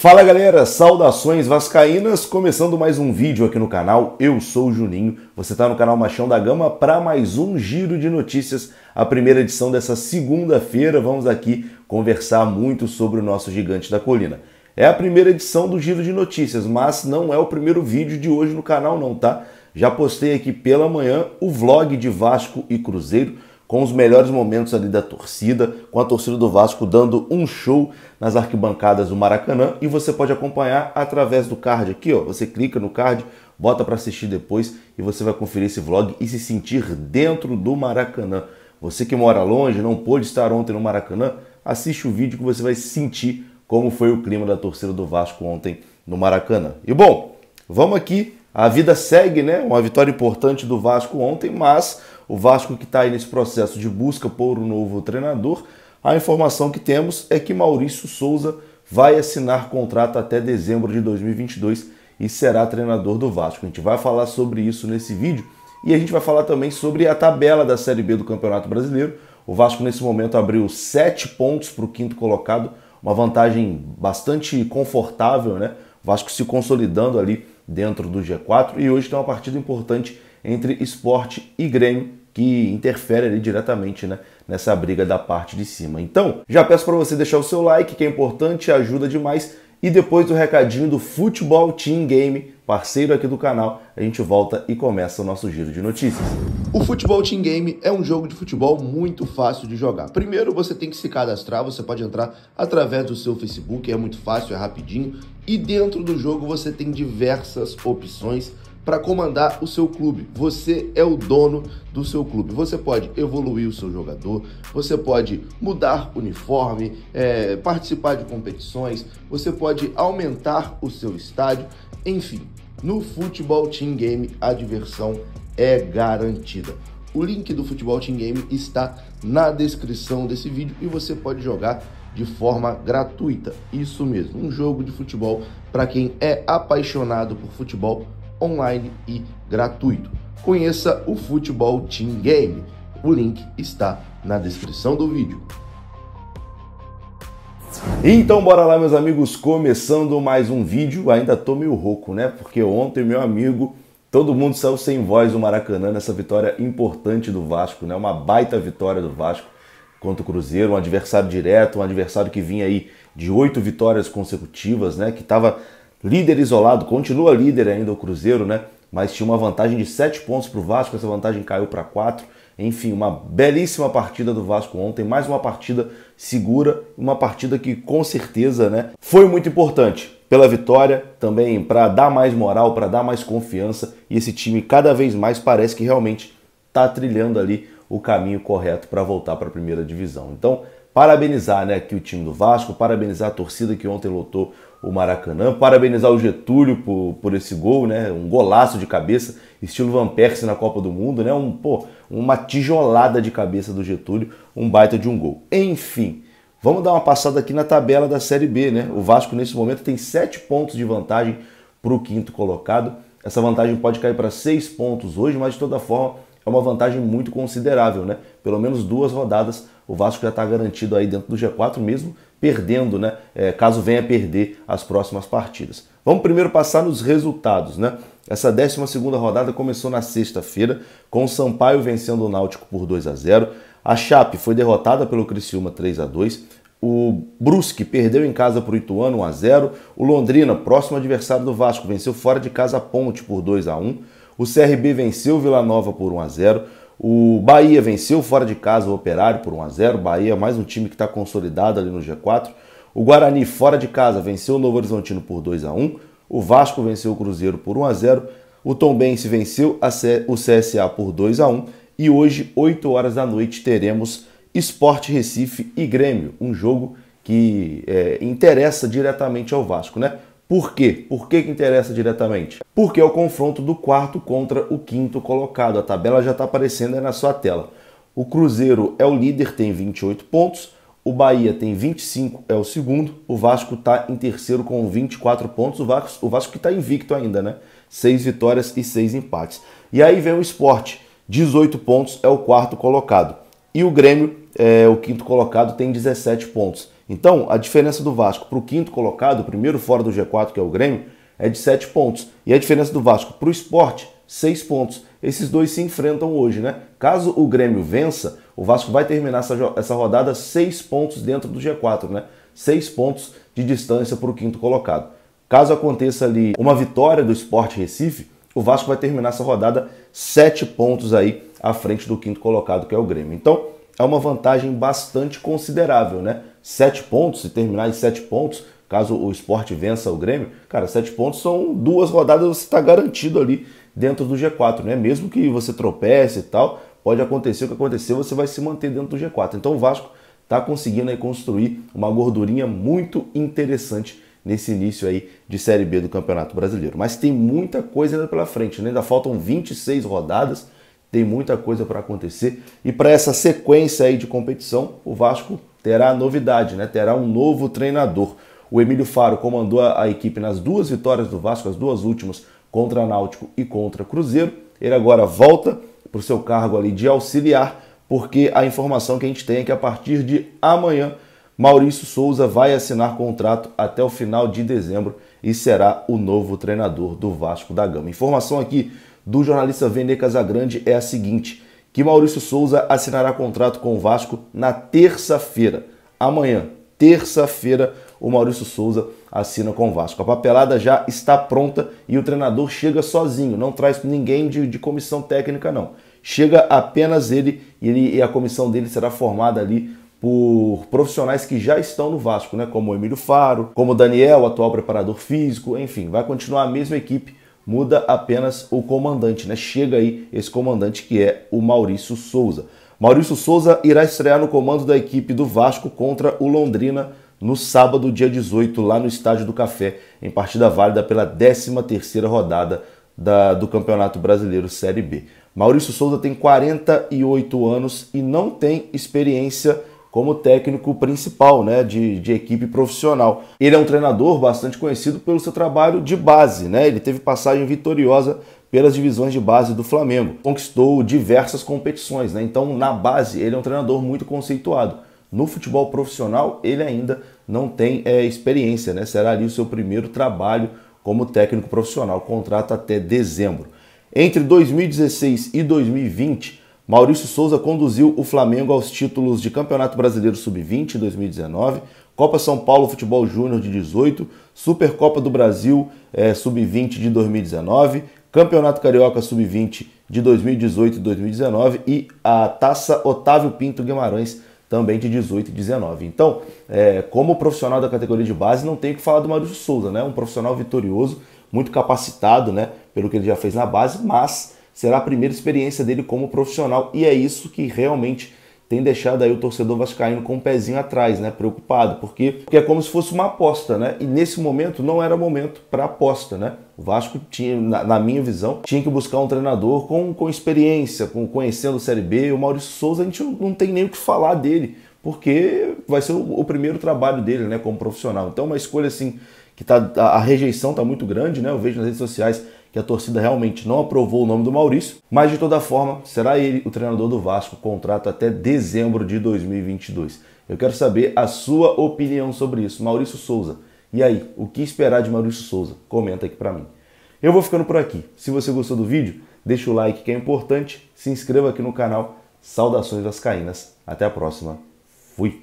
Fala galera, saudações vascaínas, começando mais um vídeo aqui no canal, eu sou o Juninho, você está no canal Machão da Gama para mais um giro de notícias, a primeira edição dessa segunda-feira. Vamos aqui conversar muito sobre o nosso gigante da colina. É a primeira edição do giro de notícias, mas não é o primeiro vídeo de hoje no canal não, tá? Já postei aqui pela manhã o vlog de Vasco e Cruzeiro, com os melhores momentos ali da torcida, com a torcida do Vasco dando um show nas arquibancadas do Maracanã, e você pode acompanhar através do card aqui, ó. Você clica no card, bota para assistir depois e você vai conferir esse vlog e se sentir dentro do Maracanã. Você que mora longe, não pôde estar ontem no Maracanã, assiste o vídeo que você vai sentir como foi o clima da torcida do Vasco ontem no Maracanã. E bom, vamos aqui, a vida segue, né? Uma vitória importante do Vasco ontem, mas o Vasco que está aí nesse processo de busca por um novo treinador, a informação que temos é que Maurício Souza vai assinar contrato até dezembro de 2022 e será treinador do Vasco. A gente vai falar sobre isso nesse vídeo e a gente vai falar também sobre a tabela da Série B do Campeonato Brasileiro. O Vasco nesse momento abriu 7 pontos para o quinto colocado, uma vantagem bastante confortável, né? O Vasco se consolidando ali dentro do G4 e hoje tem uma partida importante entre Sport e Grêmio, que interfere ali diretamente, né, nessa briga da parte de cima. Então, já peço para você deixar o seu like, que é importante, ajuda demais. E depois do recadinho do Futebol Team Game, parceiro aqui do canal, a gente volta e começa o nosso giro de notícias. O Futebol Team Game é um jogo de futebol muito fácil de jogar. Primeiro você tem que se cadastrar, você pode entrar através do seu Facebook, é muito fácil, é rapidinho. E dentro do jogo você tem diversas opções para comandar o seu clube. Você é o dono do seu clube. Você pode evoluir o seu jogador, você pode mudar uniforme, participar de competições, você pode aumentar o seu estádio, enfim. No Futebol Team Game a diversão é garantida. O link do Futebol Team Game está na descrição desse vídeo e você pode jogar de forma gratuita. Isso mesmo, um jogo de futebol para quem é apaixonado por futebol, online e gratuito. Conheça o Futebol Team Game. O link está na descrição do vídeo. Então bora lá, meus amigos, começando mais um vídeo. Ainda tô meio rouco, né? Porque ontem, meu amigo, todo mundo saiu sem voz do Maracanã nessa vitória importante do Vasco, né? Uma baita vitória do Vasco contra o Cruzeiro, um adversário direto, um adversário que vinha aí de 8 vitórias consecutivas, né? Que estava líder isolado, continua líder ainda o Cruzeiro, né? Mas tinha uma vantagem de 7 pontos para o Vasco, essa vantagem caiu para 4. Enfim, uma belíssima partida do Vasco ontem, mais uma partida segura, uma partida que com certeza, né, foi muito importante pela vitória, também para dar mais moral, para dar mais confiança, e esse time cada vez mais parece que realmente está trilhando ali o caminho correto para voltar para a primeira divisão. Então, parabenizar, né, aqui o time do Vasco, parabenizar a torcida que ontem lotou o Maracanã, parabenizar o Getúlio por esse gol, né, um golaço de cabeça, estilo Van Persie na Copa do Mundo, né, uma tijolada de cabeça do Getúlio, um baita de um gol. Enfim, vamos dar uma passada aqui na tabela da Série B, né? O Vasco nesse momento tem 7 pontos de vantagem para o quinto colocado. Essa vantagem pode cair para 6 pontos hoje, mas de toda forma é uma vantagem muito considerável, né? Pelo menos 2 rodadas o Vasco já está garantido aí dentro do G4 mesmo, perdendo, né? Caso venha perder as próximas partidas. Vamos primeiro passar nos resultados, né? Essa 12ª rodada começou na sexta-feira, com o Sampaio vencendo o Náutico por 2-0. A Chape foi derrotada pelo Criciúma 3-2. O Brusque perdeu em casa para o Ituano 1-0. O Londrina, próximo adversário do Vasco, venceu fora de casa a Ponte por 2-1. O CRB venceu o Vila Nova por 1-0. O Bahia venceu fora de casa o Operário por 1-0. Bahia é mais um time que está consolidado ali no G4. O Guarani fora de casa venceu o Novo Horizontino por 2-1. O Vasco venceu o Cruzeiro por 1-0. O Tombense venceu o CSA por 2-1. E hoje, 8 horas da noite, teremos Sport Recife e Grêmio. Um jogo que interessa diretamente ao Vasco, né? Por quê? Por que interessa diretamente? Porque é o confronto do quarto contra o quinto colocado. A tabela já está aparecendo aí na sua tela. O Cruzeiro é o líder, tem 28 pontos. O Bahia tem 25, é o segundo. O Vasco está em terceiro com 24 pontos. O Vasco que está invicto ainda, né? 6 vitórias e 6 empates. E aí vem o Sport, 18 pontos, é o quarto colocado. E o Grêmio, o quinto colocado, tem 17 pontos. Então, a diferença do Vasco para o quinto colocado, o primeiro fora do G4, que é o Grêmio, é de 7 pontos. E a diferença do Vasco para o Sport, 6 pontos. Esses dois se enfrentam hoje, né? Caso o Grêmio vença, o Vasco vai terminar essa rodada 6 pontos dentro do G4, né? 6 pontos de distância para o quinto colocado. Caso aconteça ali uma vitória do Sport Recife, o Vasco vai terminar essa rodada 7 pontos aí à frente do quinto colocado, que é o Grêmio. Então, é uma vantagem bastante considerável, né? 7 pontos, se terminar em 7 pontos, caso o Sport vença o Grêmio, cara, 7 pontos são 2 rodadas, você está garantido ali dentro do G4, né? Mesmo que você tropece e tal, pode acontecer o que acontecer, você vai se manter dentro do G4. Então o Vasco está conseguindo aí construir uma gordurinha muito interessante nesse início aí de Série B do Campeonato Brasileiro. Mas tem muita coisa ainda pela frente, né? Ainda faltam 26 rodadas, tem muita coisa para acontecer. E para essa sequência aí de competição, o Vasco terá novidade, né? Terá um novo treinador. O Emílio Faro comandou a equipe nas 2 vitórias do Vasco, as 2 últimas contra Náutico e contra Cruzeiro. Ele agora volta para o seu cargo ali de auxiliar, porque a informação que a gente tem é que a partir de amanhã Maurício Souza vai assinar contrato até o final de dezembro e será o novo treinador do Vasco da Gama. Informação aqui do jornalista Vene Casagrande é a seguinte, que Maurício Souza assinará contrato com o Vasco na terça-feira. Amanhã, terça-feira, o Maurício Souza assina com o Vasco. A papelada já está pronta e o treinador chega sozinho, não traz ninguém de comissão técnica não. Chega apenas ele e a comissão dele será formada ali por profissionais que já estão no Vasco, né? Como o Emílio Faro, como o Daniel, o atual preparador físico, enfim, vai continuar a mesma equipe, muda apenas o comandante, né? Chega aí esse comandante que é o Maurício Souza. Maurício Souza irá estrear no comando da equipe do Vasco contra o Londrina no sábado, dia 18, lá no Estádio do Café, em partida válida pela 13ª rodada do Campeonato Brasileiro Série B. Maurício Souza tem 48 anos e não tem experiência como técnico principal, né, de equipe profissional. Ele é um treinador bastante conhecido pelo seu trabalho de base, né? Ele teve passagem vitoriosa pelas divisões de base do Flamengo. Conquistou diversas competições, né? Então, na base, ele é um treinador muito conceituado. No futebol profissional, ele ainda não tem experiência, né? Será ali o seu primeiro trabalho como técnico profissional. Contrato até dezembro. Entre 2016 e 2020, Maurício Souza conduziu o Flamengo aos títulos de Campeonato Brasileiro Sub-20 em 2019, Copa São Paulo Futebol Júnior de 18, Supercopa do Brasil Sub-20 de 2019, Campeonato Carioca Sub-20 de 2018 e 2019 e a Taça Otávio Pinto Guimarães também de 18 e 19. Então, como profissional da categoria de base, não tem o que falar do Maurício Souza, né? Um profissional vitorioso, muito capacitado, né? Pelo que ele já fez na base, mas será a primeira experiência dele como profissional e é isso que realmente tem deixado aí o torcedor vascaíno com um pezinho atrás, né? Preocupado, porque é como se fosse uma aposta, né? E nesse momento não era momento para aposta, né? O Vasco tinha, na minha visão, tinha que buscar um treinador com experiência, conhecendo a Série B. O Maurício Souza, a gente não tem nem o que falar dele, porque vai ser o primeiro trabalho dele, né? Como profissional. Então, uma escolha assim que a rejeição está muito grande, né? Eu vejo nas redes sociais que a torcida realmente não aprovou o nome do Maurício, mas de toda forma, será ele o treinador do Vasco, contrato até dezembro de 2022. Eu quero saber a sua opinião sobre isso. Maurício Souza, e aí, o que esperar de Maurício Souza? Comenta aqui pra mim. Eu vou ficando por aqui. Se você gostou do vídeo, deixa o like que é importante, se inscreva aqui no canal. Saudações vascaínas. Até a próxima. Fui!